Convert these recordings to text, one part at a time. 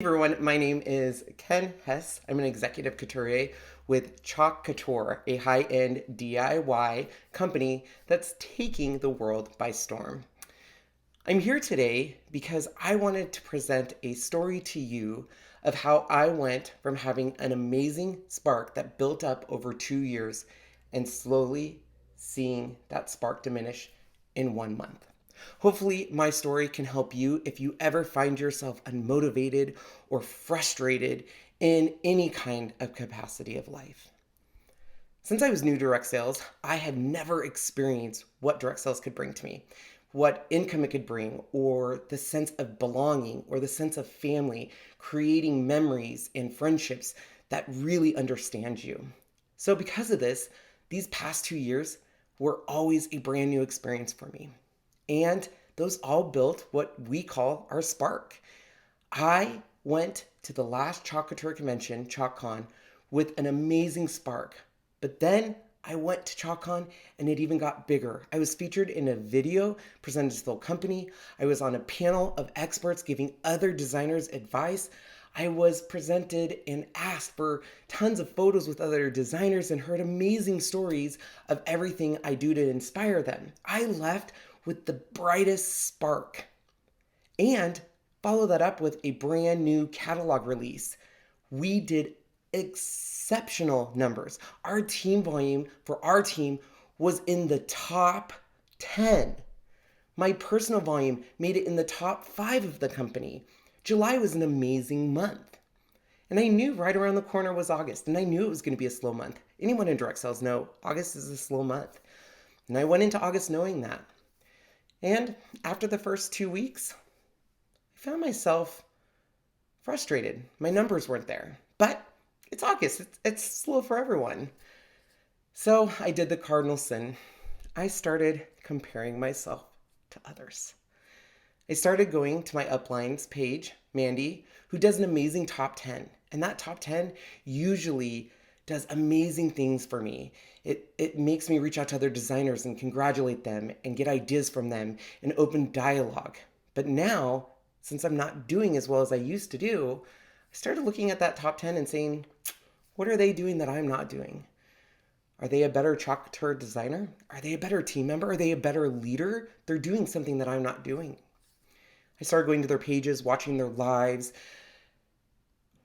Everyone, my name is Ken Hess. I'm an executive couturier with Chalk Couture, a high-end DIY company that's taking the world by storm. I'm here today because I wanted to present a story to you of how I went from having an amazing spark that built up over 2 years and slowly seeing that spark diminish in 1 month. Hopefully, my story can help you if you ever find yourself unmotivated or frustrated in any kind of capacity of life. Since I was new to direct sales, I had never experienced what direct sales could bring to me, what income it could bring, or the sense of belonging, or the sense of family, creating memories and friendships that really understand you. So, because of this, these past 2 years were always a brand new experience for me. And those all built what we call our spark. I went to the last Chalk Couture convention, ChalkCon, with an amazing spark. But then I went to ChalkCon and it even got bigger. I was featured in a video presented to the whole company. I was on a panel of experts giving other designers advice. I was presented and asked for tons of photos with other designers and heard amazing stories of everything I do to inspire them. I left with the brightest spark and follow that up with a brand new catalog release. We did exceptional numbers. Our team volume for our team was in the top 10. My personal volume made it in the top 5 of the company. July was an amazing month. And I knew right around the corner was August, and I knew it was going to be a slow month. Anyone in direct sales know August is a slow month. And I went into August knowing that. And after the first 2 weeks, I found myself frustrated. My numbers weren't there. But it's August. It's slow for everyone. So I did the cardinal sin. I started comparing myself to others. I started going to my uplines page, Mandy, who does an amazing top 10. And that top 10 usually does amazing things for me. It makes me reach out to other designers and congratulate them and get ideas from them and open dialogue. But now, since I'm not doing as well as I used to do, I started looking at that top 10 and saying, what are they doing that I'm not doing? Are they a better Chalk Couture designer? Are they a better team member? Are they a better leader? They're doing something that I'm not doing. I started going to their pages, watching their lives,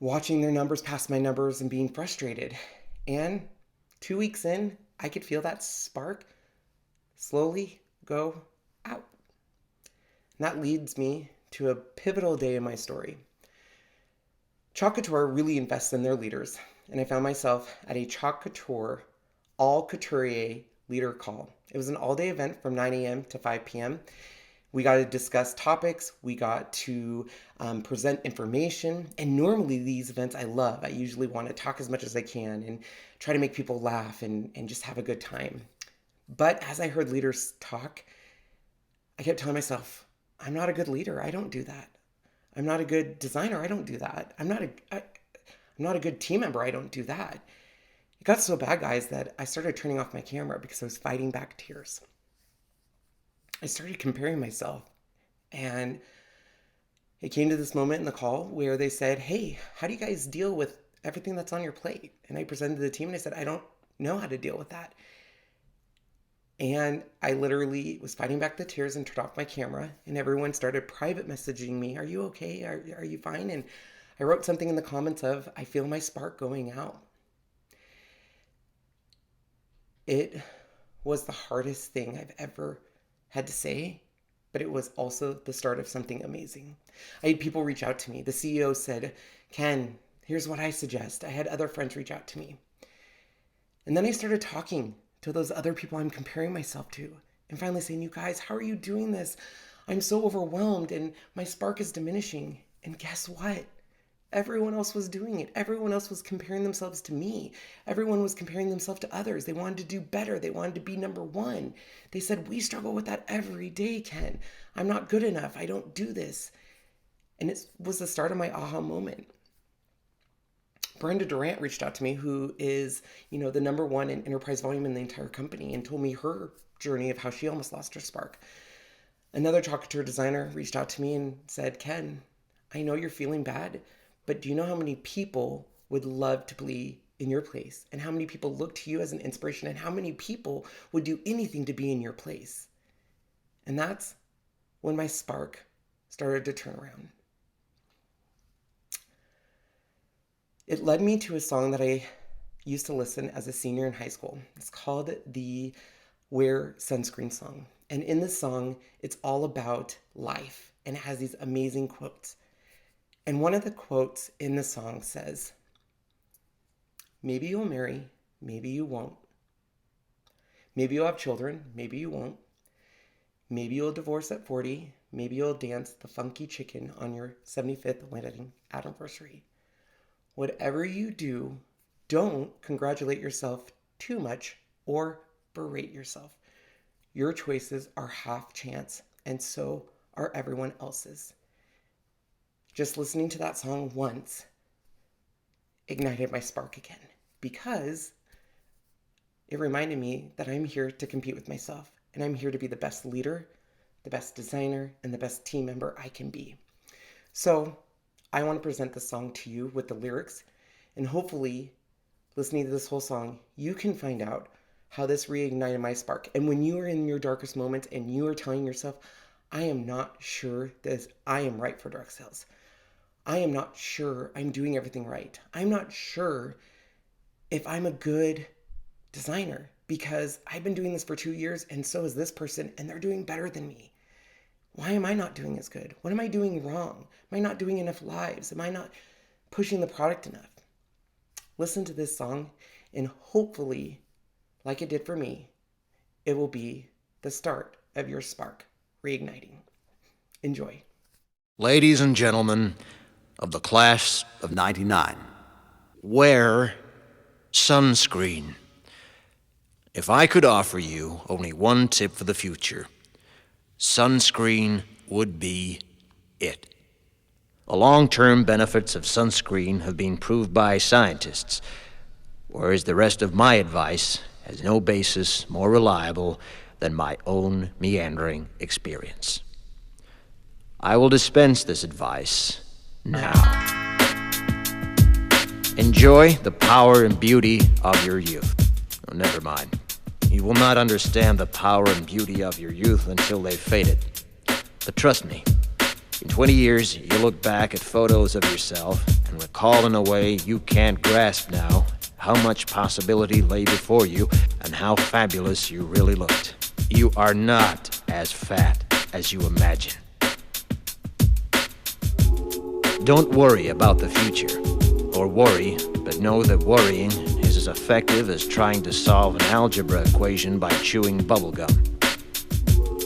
watching their numbers past my numbers and being frustrated. And 2 weeks in, I could feel that spark slowly go out. And that leads me to a pivotal day in my story. Chalk Couture really invests in their leaders, and I found myself at a Chalk Couture all couturier leader call. It was an all-day event from 9 a.m. to 5 p.m. We got to discuss topics, we got to present information, and normally these events I love. I usually want to talk as much as I can and try to make people laugh and just have a good time. But as I heard leaders talk, I kept telling myself, I'm not a good leader, I don't do that. I'm not a good designer, I don't do that. I'm not a good team member, I don't do that. It got so bad, guys, that I started turning off my camera because I was fighting back tears. I started comparing myself, and it came to this moment in the call where they said, hey, how do you guys deal with everything that's on your plate? And I presented to the team and I said, I don't know how to deal with that. And I literally was fighting back the tears and turned off my camera, and everyone started private messaging me, are you okay? Are you fine? And I wrote something in the comments of, I feel my spark going out. It was the hardest thing I've ever had to say, but it was also the start of something amazing. I had people reach out to me. The CEO said, Ken, here's what I suggest. I had other friends reach out to me. And then I started talking to those other people I'm comparing myself to and finally saying, you guys, how are you doing this? I'm so overwhelmed and my spark is diminishing. And guess what? Everyone else was doing it. Everyone else was comparing themselves to me. Everyone was comparing themselves to others. They wanted to do better. They wanted to be number one. They said, we struggle with that every day, Ken. I'm not good enough. I don't do this. And it was the start of my aha moment. Brenda Durant reached out to me, who is, the number one in enterprise volume in the entire company, and told me her journey of how she almost lost her spark. Another Chalk Couture designer reached out to me and said, Ken, I know you're feeling bad, But do you know how many people would love to be in your place, and how many people look to you as an inspiration, and how many people would do anything to be in your place? And that's when my spark started to turn around. It led me to a song that I used to listen as a senior in high school. It's called the Wear Sunscreen song. And in this song, it's all about life, and it has these amazing quotes. And one of the quotes in the song says, maybe you'll marry, maybe you won't. Maybe you'll have children, maybe you won't. Maybe you'll divorce at 40, maybe you'll dance the funky chicken on your 75th wedding anniversary. Whatever you do, don't congratulate yourself too much or berate yourself. Your choices are half chance, and so are everyone else's. Just listening to that song once ignited my spark again, because it reminded me that I'm here to compete with myself, and I'm here to be the best leader, the best designer, and the best team member I can be. So I want to present this song to you with the lyrics, and hopefully, listening to this whole song, you can find out how this reignited my spark. And when you are in your darkest moments and you are telling yourself, I am not sure that I am right for direct sales. I am not sure I'm doing everything right. I'm not sure if I'm a good designer, because I've been doing this for 2 years and so is this person, and they're doing better than me. Why am I not doing as good? What am I doing wrong? Am I not doing enough lives? Am I not pushing the product enough? Listen to this song, and hopefully, like it did for me, it will be the start of your spark reigniting. Enjoy. Ladies and gentlemen of the class of 99, wear sunscreen. If I could offer you only one tip for the future, sunscreen would be it. The long-term benefits of sunscreen have been proved by scientists, whereas the rest of my advice has no basis more reliable than my own meandering experience. I will dispense this advice now. Enjoy the power and beauty of your youth. Oh, never mind. You will not understand the power and beauty of your youth until they've faded. But trust me, in 20 years, you'll look back at photos of yourself and recall in a way you can't grasp now how much possibility lay before you and how fabulous you really looked. You are not as fat as you imagine. Don't worry about the future, or worry, but know that worrying is as effective as trying to solve an algebra equation by chewing bubblegum.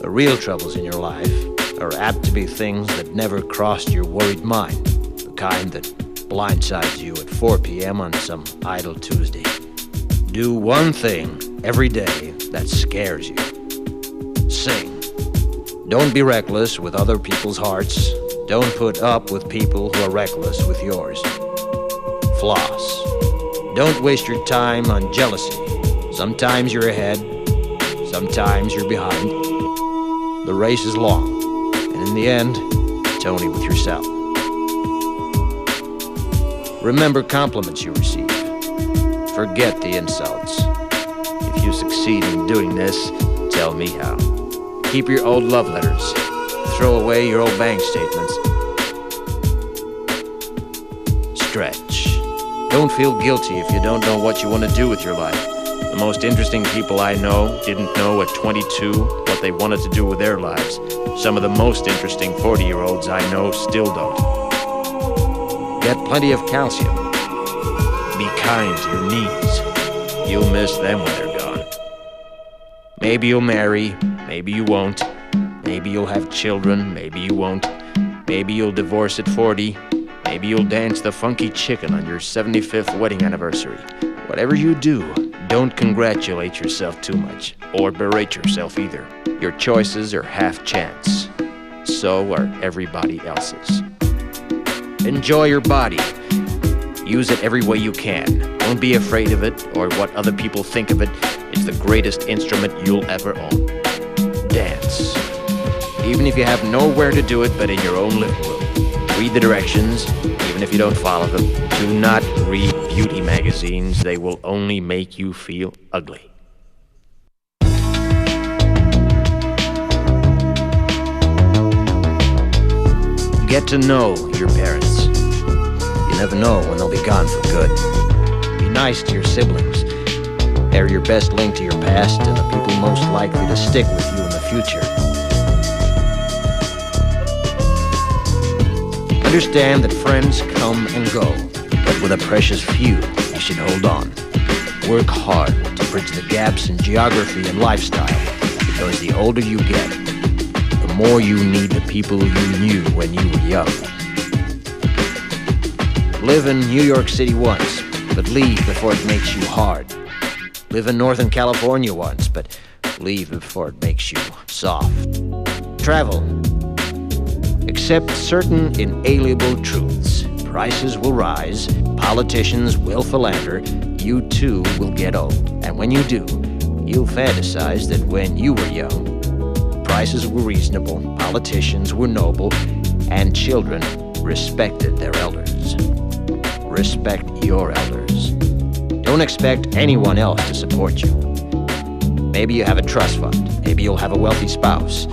The real troubles in your life are apt to be things that never crossed your worried mind, the kind that blindsides you at 4 p.m. on some idle Tuesday. Do one thing every day that scares you. Sing. Don't be reckless with other people's hearts. Don't put up with people who are reckless with yours. Floss. Don't waste your time on jealousy. Sometimes you're ahead, sometimes you're behind. The race is long, and in the end, it's only with yourself. Remember compliments you receive. Forget the insults. If you succeed in doing this, tell me how. Keep your old love letters. Throw away your old bank statements. Stretch. Don't feel guilty if you don't know what you want to do with your life. The most interesting people I know didn't know at 22 what they wanted to do with their lives. Some of the most interesting 40-year-olds I know still don't. Get plenty of calcium. Be kind to your knees. You'll miss them when they're gone. Maybe you'll marry, maybe you won't. Maybe you'll have children, maybe you won't. Maybe you'll divorce at 40. Maybe you'll dance the funky chicken on your 75th wedding anniversary. Whatever you do, don't congratulate yourself too much, or berate yourself either. Your choices are half chance. So are everybody else's. Enjoy your body. Use it every way you can. Don't be afraid of it or what other people think of it. It's the greatest instrument you'll ever own. Dance. Even if you have nowhere to do it but in your own living room. Read the directions, even if you don't follow them. Do not read beauty magazines. They will only make you feel ugly. Get to know your parents. You never know when they'll be gone for good. Be nice to your siblings. They're your best link to your past and the people most likely to stick with you in the future. Understand that friends come and go, but with a precious few, you should hold on. Work hard to bridge the gaps in geography and lifestyle, because the older you get, the more you need the people you knew when you were young. Live in New York City once, but leave before it makes you hard. Live in Northern California once, but leave before it makes you soft. Travel. Accept certain inalienable truths. Prices will rise, politicians will philander, you too will get old. And when you do, you'll fantasize that when you were young, prices were reasonable, politicians were noble, and children respected their elders. Respect your elders. Don't expect anyone else to support you. Maybe you have a trust fund. Maybe you'll have a wealthy spouse.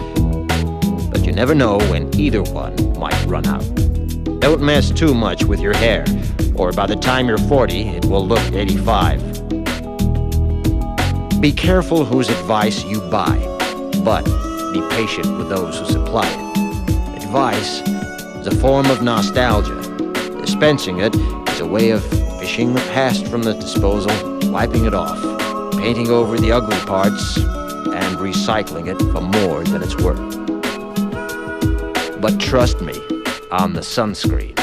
But you never know when either one might run out. Don't mess too much with your hair, or by the time you're 40, it will look 85. Be careful whose advice you buy, but be patient with those who supply it. Advice is a form of nostalgia. Dispensing it is a way of fishing the past from the disposal, wiping it off, painting over the ugly parts, and recycling it for more than it's worth. But trust me on the sunscreen.